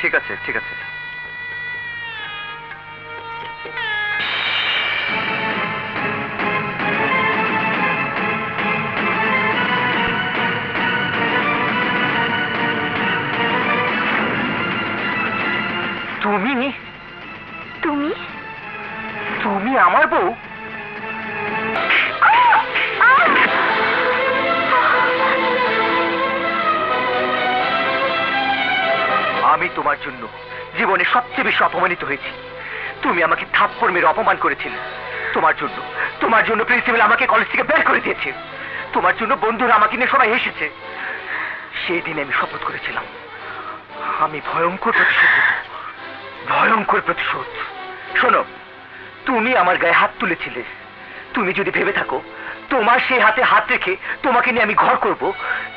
ঠিক আছে ঠিক আছে। তুমি তুমি তুমি আমার বউ? আমি তোমার জন্য জীবনে সবচেয়ে বেশি অপমানিত হয়েছি। তুমি আমাকে থাপ্পড় মেরে অপমান করেছিলে। তোমার জন্য প্রিন্সিপাল আমাকে কলেজ থেকে বের করে দিয়েছে। তোমার জন্য বন্ধুরা আমাকে নিয়ে সবাই এসেছে। সেই দিনে আমি শপথ করেছিলাম আমি ভয়ঙ্কর প্রতিশোধ নেব, ভয়ঙ্কর প্রতিশোধ। শোনো, তুমি আমার গায়ে হাত তুলেছিলে। তুমি যদি ভেবে থাকো তোমার সেই হাতে হাত রেখে তোমাকে নিয়ে আমি ঘর করব,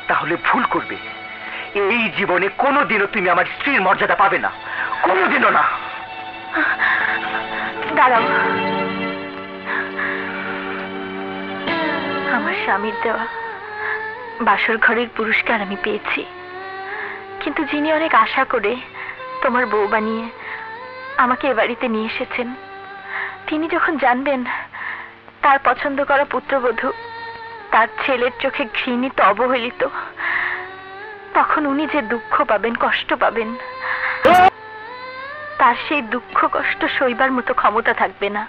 তাহলে ভুল করবে। এই জীবনে কোনোদিনও তুমি আমার স্ত্রীর মর্যাদা পাবে না, কোনোদিনও না। দাঁড়াও, আমার স্বামীর দেওয়া বাসর ঘরের পুরস্কার আমি পেয়েছি, কিন্তু যিনি অনেক আশা করে তোমার বউ বানিয়ে আমাকে এ বাড়িতে নিয়ে এসেছেন, তিনি যখন জানবেন তার পছন্দ করা পুত্রবধূ তার ছেলের চোখে ঘৃণিত অবহেলিত, তখন উনি যে দুঃখ পাবেন, কষ্ট পাবেন, তার সেই দুঃখ কষ্ট সইবার মতো ক্ষমতা থাকবে না।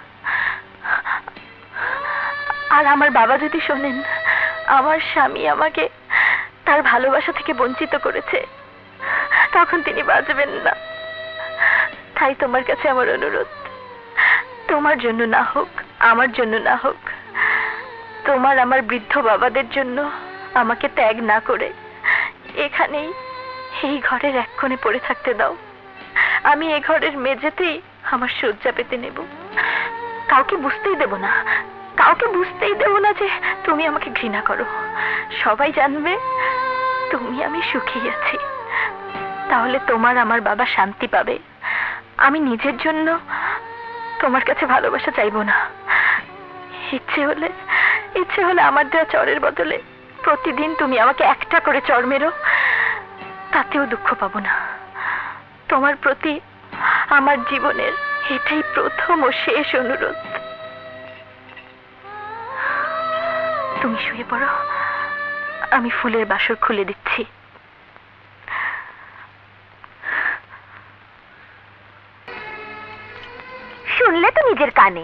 আর আমার বাবা যদি শোনেন আমার স্বামী আমাকে তার ভালোবাসা থেকে বঞ্চিত করেছে, তখন তিনি বাঁচবেন না। তাই তোমার কাছে আমার অনুরোধ, তোমার জন্য না হোক, আমার জন্য না হোক, তোমার আমার বৃদ্ধ বাবাদের জন্য আমাকে ত্যাগ না করে এখানেই এই ঘরের এক কোণে পড়ে থাকতে দাও। আমি এই ঘরের মেঝেতেই আমার শয্যা পেতে নেব। কাউকে বুঝতেই দেব না, কাউকে বুঝতেই দেব না যে তুমি আমাকে ঘৃণা করো। সবাই জানবে তুমি আমি সুখী আছি। তাহলে তোমার আমার বাবা শান্তি পাবে। আমি নিজের জন্য তোমার কাছে ভালোবাসা চাইবো না। ইচ্ছে হলে আমার দেওয়া চরের বদলে প্রতিদিন তুমি আমাকে একটা করে চর মেরো, তাতেও দুঃখ পাবো না। তোমার প্রতি আমার জীবনের এটাই প্রথম ও শেষ অনুরোধ। তুমি শুয়ে পড়ো, আমি ফুলের বাসর খুলে দিচ্ছি। শুনলে তো নিজের কানে।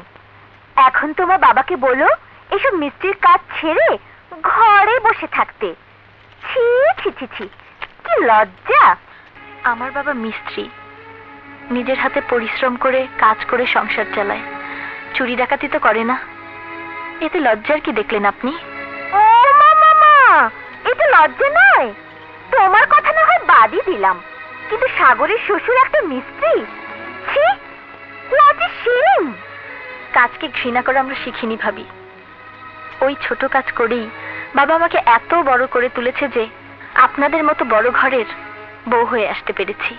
এখন তোমার বাবাকে বলো এসব মিস্ত্রির কাজ ছেড়ে ঘরে বসে থাকতে। ছি ছি ছি ছি, কি লজ্জা। আমার বাবা মিস্ত্রি, নিজের হাতে পরিশ্রম করে কাজ করে সংসার চালায়, চুরি ডাকাতি তো করে না। এতে লজ্জার কি দেখলেন আপনি? ও মামা, এতে লজ্জা নয়। তোমার কথা না হয় বাদই দিলাম, কিন্তু সাগরের শ্বশুর একটা মিস্ত্রি। ছি, লজ্জা শিম। কাজকে ঘৃণা করে আমরা শিখিনি ভাবি। ওই ছোট কাজ করেই বাবা আমাকে এত বড় করে তুলেছে যে আপনাদের মতো বড় ঘরের বউ হয়ে আসতে পেরেছি।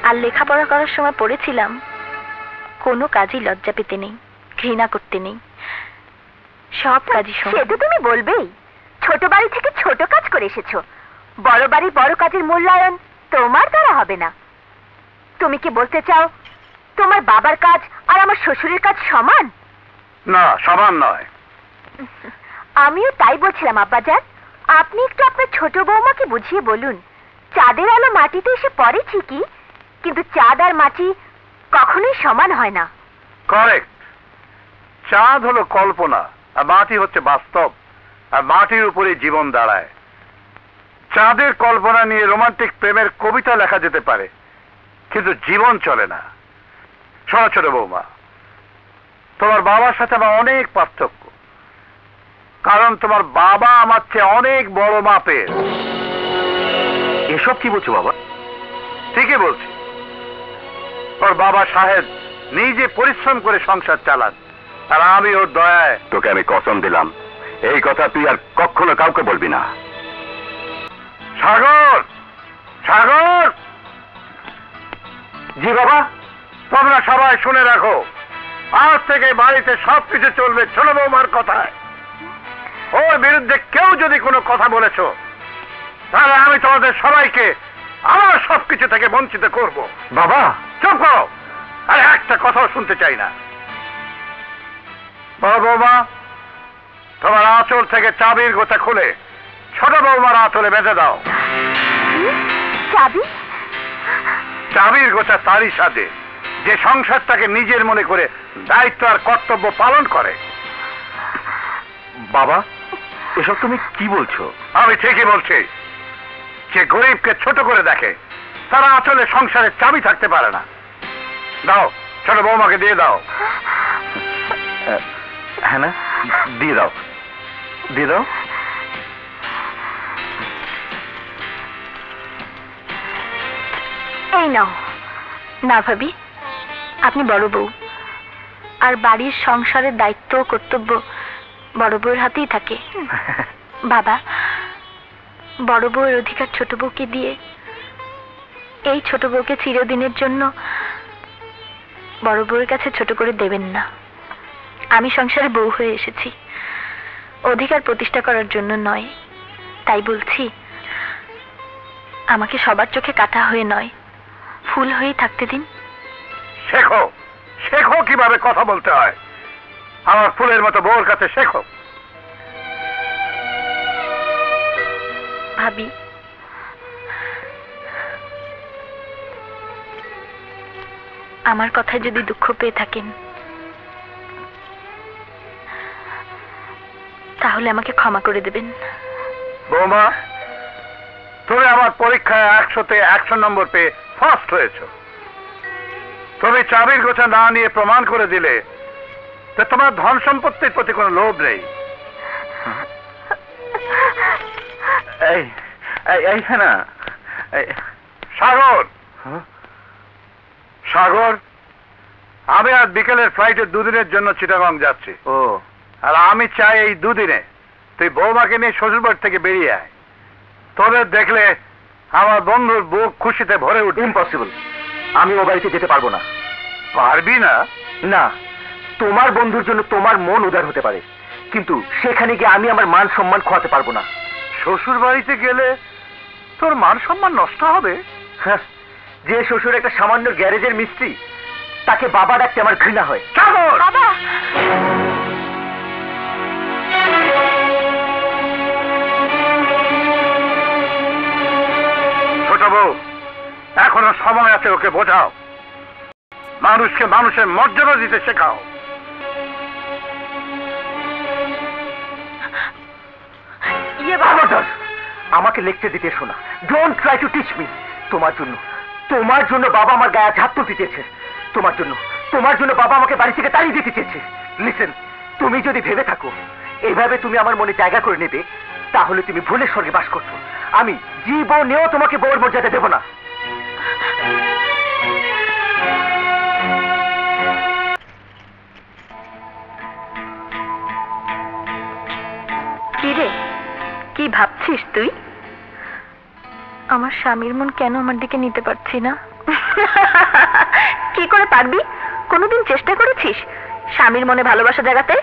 আর লেখাপড়া করার সময় পড়েছিলাম কোনো কাজই লজ্জা পেতে নেই, ঘৃণা করতে নেই, সব কাজই সমান। সে তো তুমি বলবেই, ছোট বাড়ি থেকে ছোট কাজ করে এসেছো। বড় বাড়ি বড় কাজের মূল্যায়ন তোমার দ্বারা হবে না। তুমি কি বলতে চাও তোমার বাবার কাজ আর আমার শ্বশুরের কাজ সমান? না, সমান নয়। আমিও তাই বলছিলাম আব্বাজান। আপনি একটু আপনার ছোট বৌমাকে বুঝিয়ে বলুন, চাঁদের আলো মাটিতে এসে পড়ে ঠিকই, কিন্তু চাঁদ আর মাটি কখনোই সমান হয় না। কারেক্ট। চাঁদ হলো কল্পনা আর মাটি হচ্ছে বাস্তব, আর মাটির উপরে জীবন দাঁড়ায়। চাঁদের কল্পনা নিয়ে রোমান্টিক প্রেমের কবিতা লেখা যেতে পারে, কিন্তু জীবন চলে না। শোনো ছোট বৌমা, তোমার বাবার সাথে আমার অনেক পার্থক্য, কারণ তোমার বাবা আমার চেয়ে অনেক বড় মাপের। এসব কি বলছো বাবা? ঠিকই বলছি। ওর বাবা সাহেব নিজে পরিশ্রম করে সংসার চালান, আর আমি ওর দয়ায়। তোকে আমি কসম দিলাম এই কথা তুই আর কখনো কাউকে বলবি না। সাগর, সাগর। জি বাবা। তোমরা সবাই শুনে রাখো, আজ থেকে বাড়িতে সবকিছু চলবে ছোট বৌমার কথায়। ওর বিরুদ্ধে কেউ যদি কোনো কথা বলেছো, তাহলে আমি তোমাদের সবাইকে আমার সবকিছু থেকে বঞ্চিত করব। বাবা, চুপ করো, আর একটা কথাও শুনতে চাই না। বড় বৌমা, তোমার আঁচল থেকে চাবির গোছা খুলে ছোট বৌমার আঁচলে বেঁধে দাও। চাবি? চাবির গোছা তারই সাথে যে সংসারটাকে নিজের মনে করে দায়িত্ব আর কর্তব্য পালন করে। বাবা, এসব তুমি কি বলছো? আমি ঠিকই বলছি। যে গরিবকে ছোট করে দেখে তারা আসলে সংসারের চাবি থাকতে পারে না। দাও, ছোট বৌমাকে দিয়ে দাও। হ্যাঁ না, দিয়ে দাও, দিয়ে দাও। এই নাও। না ভাবি, আপনি বড় বউ, আর বাড়ির সংসারের দায়িত্ব ও কর্তব্য বড় বউয়ের হাতেই থাকে। বাবা, বড় বউয়ের অধিকার ছোট বউকে দিয়ে এই ছোট বউকে চিরদিনের জন্য বড় বউয়ের কাছে ছোট করে দেবেন না। আমি সংসারে বউ হয়ে এসেছি, অধিকার প্রতিষ্ঠা করার জন্য নয়। তাই বলছি, আমাকে সবার চোখে কাঁটা হয়ে নয়, ফুল হয়েই থাকতে দিন। শেখো, শেখো কিভাবে কথা বলতে হয়। আমার ফুলের মতো বউর কাছে শেখো। ভাবি, আমার কথায় যদি দুঃখ পেয়ে থাকেন তাহলে আমাকে ক্ষমা করে দেবেন। বৌমা, তুমি আমার পরীক্ষায় 100-তে 100 নম্বর পেয়ে ফার্স্ট হয়েছ। তুমি চাবির গোছা না নিয়ে প্রমাণ করে দিলে যে তোমার ধন সম্পত্তির প্রতি কোনো লোভ নেই। এই এই হ্যাঁ না, সাগর, সাগর, আমি আজ বিকেলের ফ্লাইটে 2 দিনের জন্য চিটাগং যাচ্ছি। ও, আর আমি চাই এই 2 দিনে তুই বৌমাকে নিয়ে শ্বশুরবাড়ি থেকে বেরিয়ে আয়। তোদের দেখলে আমার বন্ধুর বুক খুশিতে ভরে উঠবে। ইম্পসিবল, আমি ও বাড়িতে যেতে পারবো না। পারবি না? না, তোমার বন্ধুর জন্য তোমার মন উদার হতে পারে, কিন্তু সেখানে গিয়ে আমি আমার মান সম্মান খোয়াতে পারবো না। শ্বশুর বাড়িতে গেলে তোর মান সম্মান নষ্ট হবে। হ্যাঁ, যে শ্বশুর একটা সামান্য গ্যারেজের মিস্ত্রি, তাকে বাবা ডাকতে আমার ঘৃণা হয়। সাগর! বাবা! ছোট বউ, এখনো সময় আছে, ওকে বোঝাও। মানুষকে মানুষের মর্যাদা দিতে শেখাও। খবরদার, আমাকে লেকচার দিতে এসো না। Don't try to teach me. তোমার জন্য বাবা আমার গায়ে হাত তুলতে চেয়েছে। তোমার জন্য বাবা আমাকে বাড়ি থেকে তাড়িয়ে দিতে চেয়েছে। লিসেন, তুমি যদি ভেবে থাকো এভাবে তুমি আমার মনে জায়গা করে নেবে, তাহলে তুমি ভুলের স্বর্গে বাস করছো। আমি জীবনেও তোমাকে বউয়ের মর্যাদা দেব না। কি রে, কি ভাবছিস তুই? আমার স্বামীর মন কেন আমার দিকে নিতে পারছি না? কি করে পারবি? কোনোদিন চেষ্টা করেছিস স্বামীর মনে ভালোবাসা জাগাতে?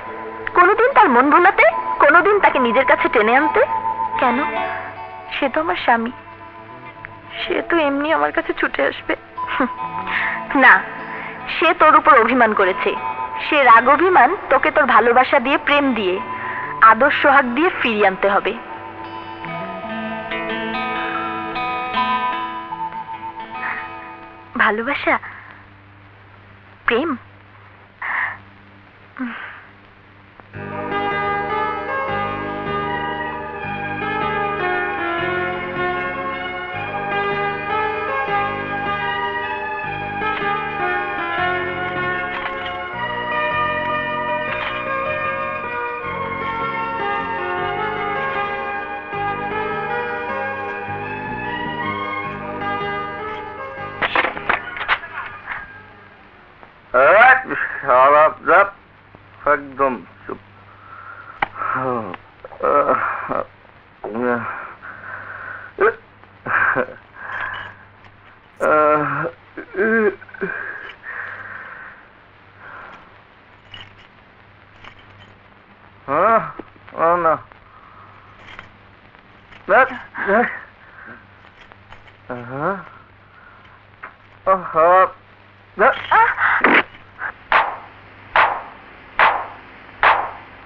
কোনোদিন তার মন ভোলাতে? কোনোদিন তাকে নিজের কাছে টেনে আনতে? কেন? সে তো আমার স্বামী, সে তো এমনি আমার কাছে ছুটে আসবে। না, সে তোর উপর অভিমান করেছে। সে রাগ অভিমান তোকে তোর ভালোবাসা দিয়ে, প্রেম দিয়ে, আদর সোহাগ দিয়ে ফিরিয়ে আনতে হবে। ভালোবাসা, প্রেম,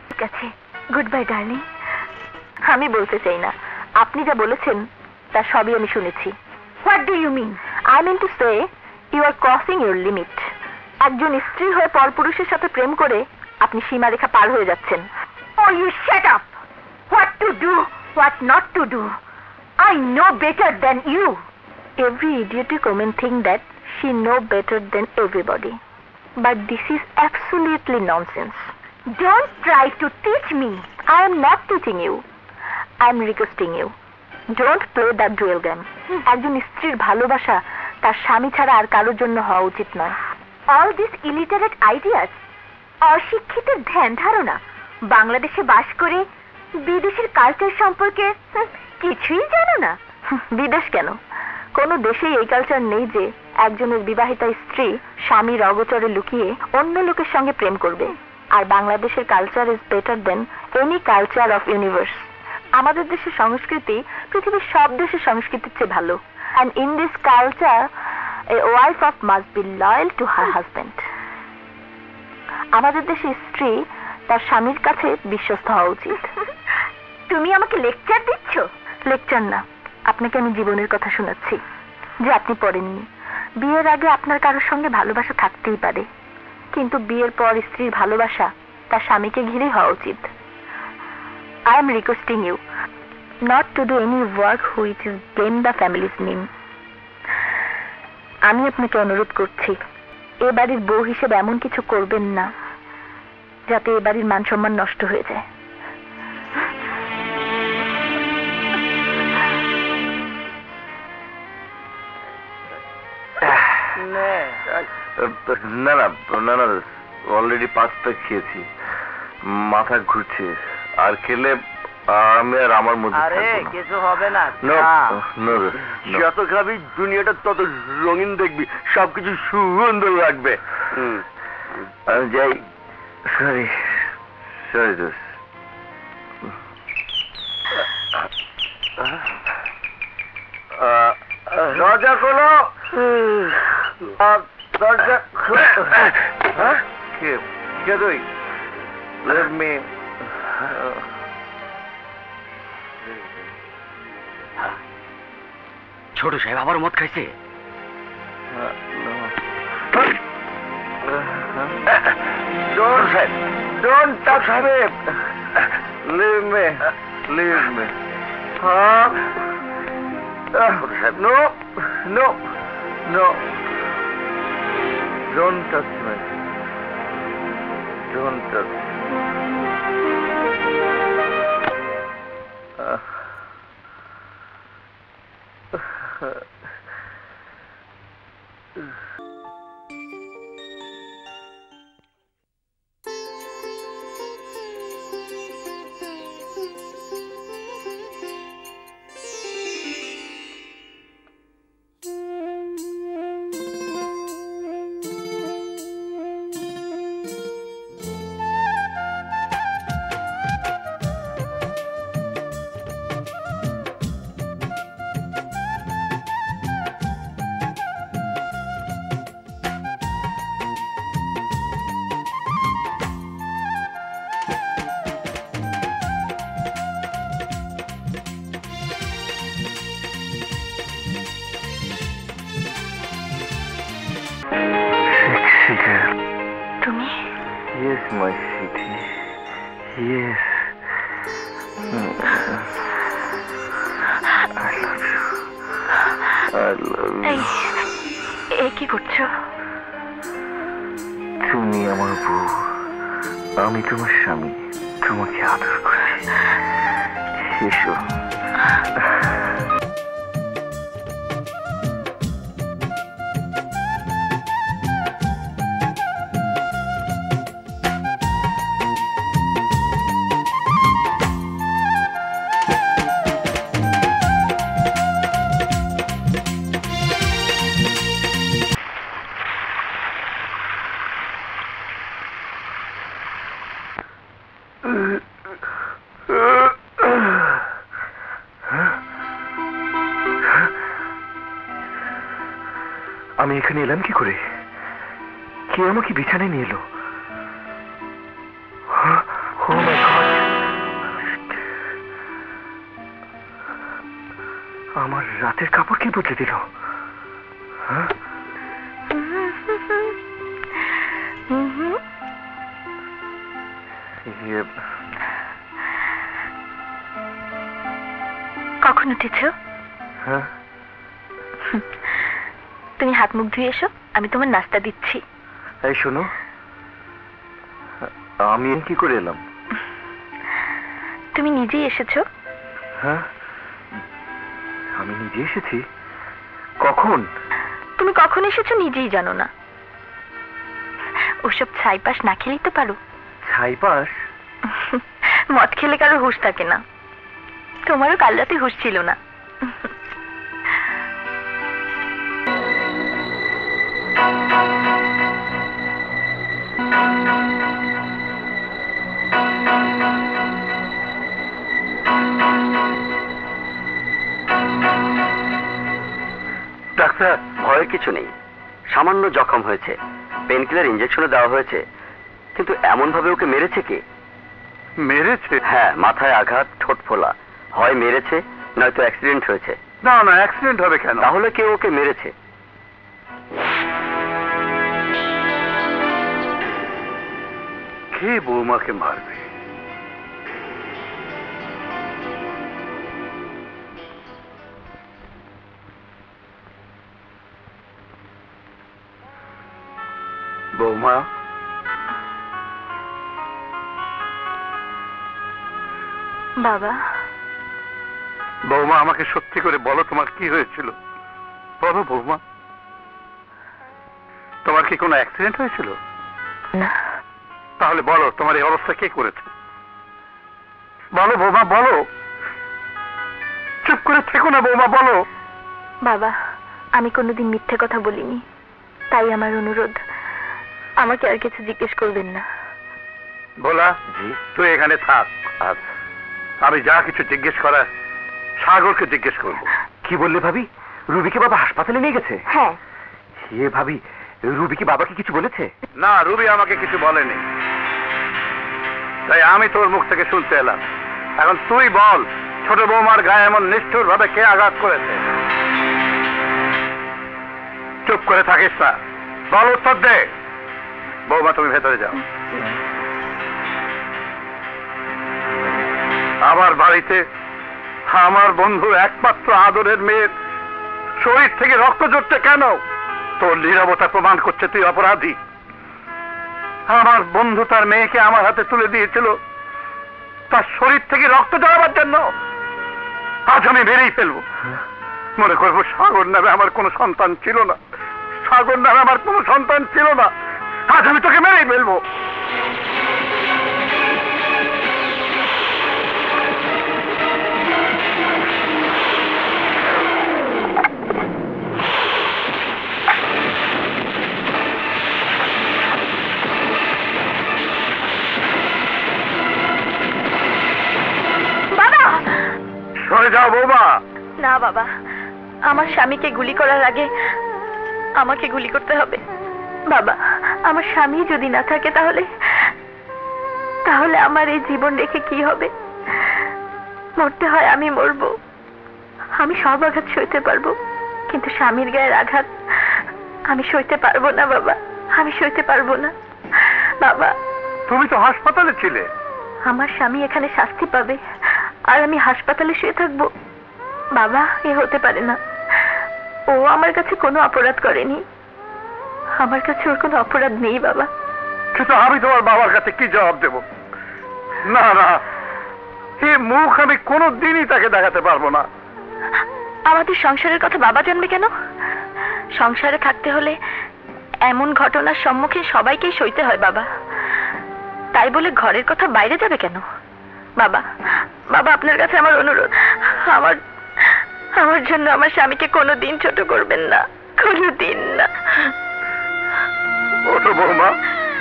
ঠিক আছে, গুড বাই ডার্লিং। আমি বলতে চাই না, আপনি যা বলেছেন তা সবই আমি শুনেছি। What do you mean? I mean to say you are crossing your limit. একজন স্ত্রী হয়ে পরপুরুষের সাথে প্রেম করে আপনি সীমারেখা পার হয়ে যাচ্ছেন। Oh, you shut up! What to do, what not to do? I know better than you. Every idiotic woman think that she know better than everybody. But this is absolutely nonsense. Don't try to teach me. I am not teaching you. I am requesting you. Don't play that dual game. একজন স্ত্রীর ভালোবাসা তার স্বামী ছাড়া আর কারোর জন্য হওয়া উচিত নয়। All these illiterate ideas, অশিক্ষিতের ধ্যান ধারণা, বাংলাদেশে বাস করে বিদেশের কালচার সম্পর্কে কিছুই জানো না। বিদেশ কেন, কোন দেশেই এই কালচার নেই যে একজনের বিবাহিতা স্ত্রী স্বামীর অগোচরে লুকিয়ে অন্য লোকের সঙ্গে প্রেম করবে। আর বাংলাদেশের culture is better than any culture of universe. আমাদের দেশের সংস্কৃতি পৃথিবীর সব দেশের সংস্কৃতির চেয়ে ভালো। And in this culture, a wife of must be loyal to her husband. আমাদের দেশে স্ত্রী তার স্বামীর কাছে বিশ্বস্ত হওয়া উচিত। তুমি আমাকে লেকচার দিচ্ছ? লেকচার না, আপনাকে আমি জীবনের কথা শোনাচ্ছি যে আপনি পড়েননি। বিয়ের আগে আপনার কারোর সঙ্গে ভালোবাসা থাকতেই পারে, কিন্তু বিয়ের পর স্ত্রীর ভালোবাসা তার স্বামীকে ঘিরেই হওয়া উচিত। I am requesting you not to do any work which is blame the family's name. আমি আপনাকে অনুরোধ করছি, এ বাড়ির বউ হিসেবে এমন কিছু করবেন না যাতে এ বাড়ির মান সম্মান নষ্ট হয়ে যায়। না না না না, অলরেডি 5টা খেয়েছি, মাথা ঘুরছে, আর খেলে আমি আর আমার মধ্যে আরে কিছু হবে না। যত খাবি দুনিয়াটা তত রঙিন দেখবি, সবকিছু সুন্দর লাগবে। আমি যাই। সরি সরি দোস্ত। দরজা খোলো, দরজা কে তুই? Let me ছোট সাহেব আবার মদ খাইছে? Don't touch me. Leave me. Leave me. No. No. No. Don't touch me. Don't touch me. তুমি? Yes, my sweetie. Yes. I love you. I love you. এই কি করছো? তুমি আমার বউ, আমি তোমার স্বামী, তোমাকে আদর করছি। এসো। আমি এখানে এলাম কি করে? কে আমাকে বিছানায় নিয়ে এলো? Oh my God! আমার রাতের কাপড় কে বদলে দিল? হ্যাঁ? কখন উঠেছ? হ্যাঁ? তুমি হাত মুখ ধুয়ে এসো, আমি তোমার নাস্তা দিচ্ছি। এই শোনো, আমি কি করে এলাম? তুমি নিজেই এসেছো। হ্যাঁ, আমি নিজে এসেছি। কখন? তুমি কখন এসেছো নিজেই জানো না। ওসব ছাইপাশ না খেলেই তো পারো। ছাইপাশ? মদ খেলে কারো হুঁশ থাকে না, তোমারও কাল রাতে হুঁশ ছিল না। ডাক্তার, ভয়ের কিছু নেই, সামান্য জখম হয়েছে, পেনকিলার ইঞ্জেকশনও দেওয়া হয়েছে। কিন্তু এমন ভাবে ওকে মেরেছে কে? মেরেছে? হ্যাঁ, মাথায় আঘাত, ঠোঁট ফোলা। হয় মেরেছে, নয়তো অ্যাক্সিডেন্ট হয়েছে। না না, অ্যাক্সিডেন্ট হবে কেন? তাহলে কেউ ওকে মেরেছে। কে বৌমাকে মারবে? বৌমা, বাবা, বৌমা আমাকে সত্যি করে বলো তোমার কি হয়েছিল। বলো বৌমা, তোমার কি কোনো অ্যাক্সিডেন্ট হয়েছিল? না। তাহলে বলো তোমার এই অবস্থা কে করেছে? বলো বৌমা, বলো। চুপ করে থেকো না বৌমা, বলো। বাবা, আমি কোনোদিন মিথ্যে কথা বলিনি, তাই আমার অনুরোধ, আমাকে আর কিছু জিজ্ঞেস করবেন না। ভোলা, জি। তুই এখানে থাক। আর আমি যা কিছু জিজ্ঞেস করার সাগরকে জিজ্ঞেস করবো। কি বললে ভাবি? রুবিকে বাবা হাসপাতালে নিয়ে গেছে? হ্যাঁ। এ ভাবি, রুবি কি বাবাকে কিছু বলেছে? না, রুবি আমাকে কিছু বলেনি, তাই আমি তোর মুখ থেকে শুনতে এলাম। এখন তুই বল, ছোট বৌমার গায়ে এমন নিষ্ঠুর ভাবে কে আঘাত করেছে? চুপ করে থাকিস না, বল, উত্তর দে। বৌমা, তুমি ভেতরে যাও। আমার বাড়িতে আমার বন্ধুর একমাত্র আদরের মেয়ের শরীর থেকে রক্ত ঝরছে কেন? তোর নীরবতা প্রমাণ করছে তুই অপরাধী। আমার বন্ধু তার মেয়েকে আমার হাতে তুলে দিয়েছিল তার শরীর থেকে রক্ত ঝরাবার জন্য। আজ আমি মেরেই ফেলবো। মনে করবো সাগর নামে আমার কোনো সন্তান ছিল না, সাগর নামে আমার কোনো সন্তান ছিল না। আজ আমি তোকে মেরেই ফেলবো। সরে যাও বৌমা। না বাবা, আমার স্বামীকে গুলি করার আগে আমাকে গুলি করতে হবে। বাবা, আমার স্বামী যদি না থাকে তাহলে তাহলে আমার এই জীবন রেখে কি হবে? মরতে হয় আমি মরবো, আমি সব আঘাত সইতে পারবো, কিন্তু স্বামীর গায়ের আঘাত আমি সইতে পারবো না বাবা, আমি সইতে পারবো না। বাবা, তুমি তো হাসপাতালে ছিলে। আমার স্বামী এখানে শাস্তি পাবে আর আমি হাসপাতালে শুয়ে থাকবো? বাবা, এ হতে পারে না। ও আমার কাছে কোনো অপরাধ করেনি, আমার কাছে ওর কোনো অপরাধ নেই বাবা। কিন্তু আমি তোমার বাবার কাছে কি জবাব দেব? না না, এই মুখ আমি কোনো দিনই তাকে দেখাতে পারবো না। আমাদের সংসারের কথা বাবা জানবে কেন? সংসারে থাকতে হলে এমন ঘটনার সম্মুখীন সবাইকেই সইতে হয় বাবা, তাই বলে ঘরের কথা বাইরে যাবে কেন? বাবা, বাবা, আপনার কাছে আমার অনুরোধ, আমার জন্য আমার স্বামীকে কোনোদিন ছোট করবেন না, কোনোদিন না। ওঠো বৌমা,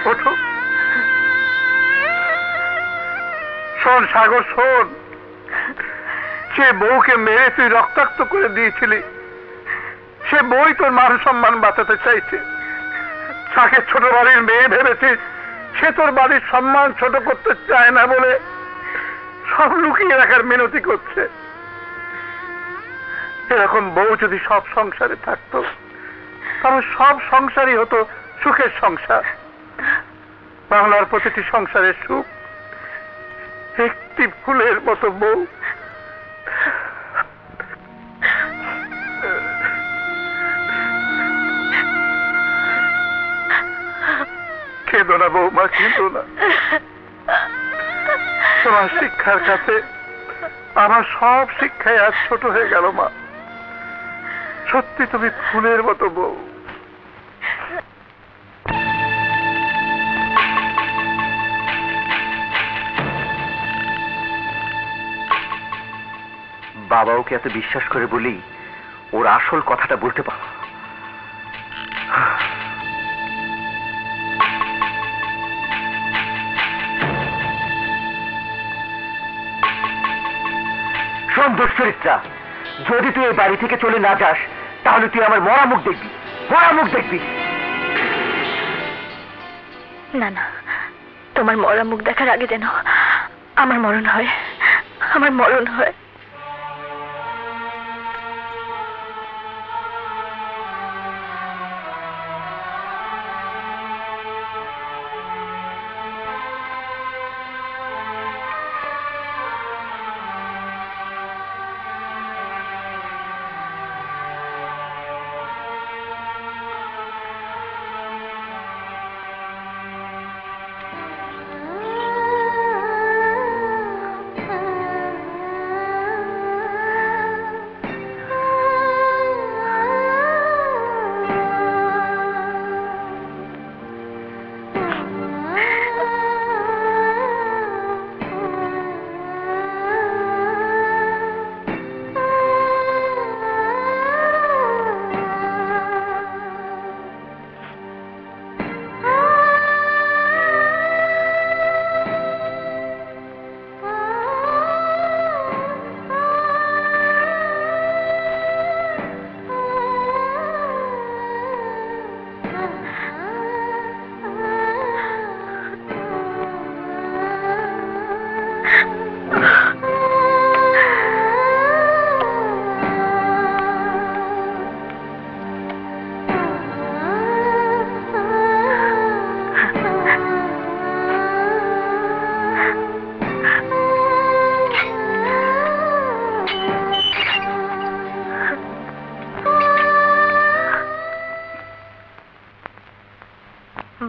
ওঠো। শোন সাগর, শোন, সে বউকে মেরে তুই রক্তাক্ত করে দিয়েছিলি, সে সে বই তোর মান সম্মান বাঁচাতে চাইছে। যাকে ছোট বাড়ির মেয়ে ভেবেছিস সে তোর বাড়ির সম্মান ছোট করতে চায় না বলে সব লুকিয়ে রাখার মিনতি করছে। এরকম বউ যদি সব সংসারে থাকতো তাহলে সব সংসারই হতো সুখের সংসার। বাংলার প্রতিটি সংসারের সুখ একটি ফুলের মতো বউ। কেঁদো না বৌমা, কেঁদো না। তোমার শিক্ষার কাছে আমার সব শিক্ষায় আজ ছোট হয়ে গেল মা। সত্যি তুমি ফুলের মতো বউ। বাবা ওকে এত বিশ্বাস করে বলি ওর আসল কথাটা বলতে পার। শোন দুশ্চরিত্রা, যদি তুই এই বাড়ি থেকে চলে না যাস তাহলে তুই আমার মরা মুখ দেখবি, মরা মুখ দেখবি। না না, তোমার মরা মুখ দেখার আগে যেন আমার মরণ হয়, আমার মরণ হয়।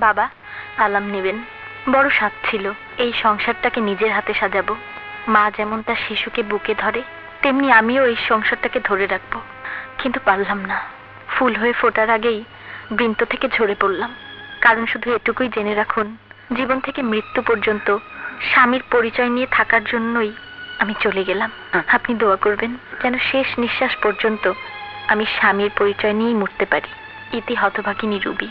বাবা সালাম নেবেন। বড় স্বাদ ছিল এই সংসারটাকে নিজের হাতে সাজাবো। মা যেমন তার শিশুকে বুকে ধরে তেমনি আমিও এই সংসারটাকে ধরে রাখবো, কিন্তু পারলাম না। ফুল হয়ে ফোটার আগেই বৃন্ত থেকে ঝরে পড়লাম। কারণ শুধু এটুকুই জেনে রাখুন, জীবন থেকে মৃত্যু পর্যন্ত স্বামীর পরিচয় নিয়ে থাকার জন্যই আমি চলে গেলাম। আপনি দোয়া করবেন যেন শেষ নিঃশ্বাস পর্যন্ত আমি স্বামীর পরিচয় নিয়েই মরতে পারি। ইতি হতভাগিনী রুবি।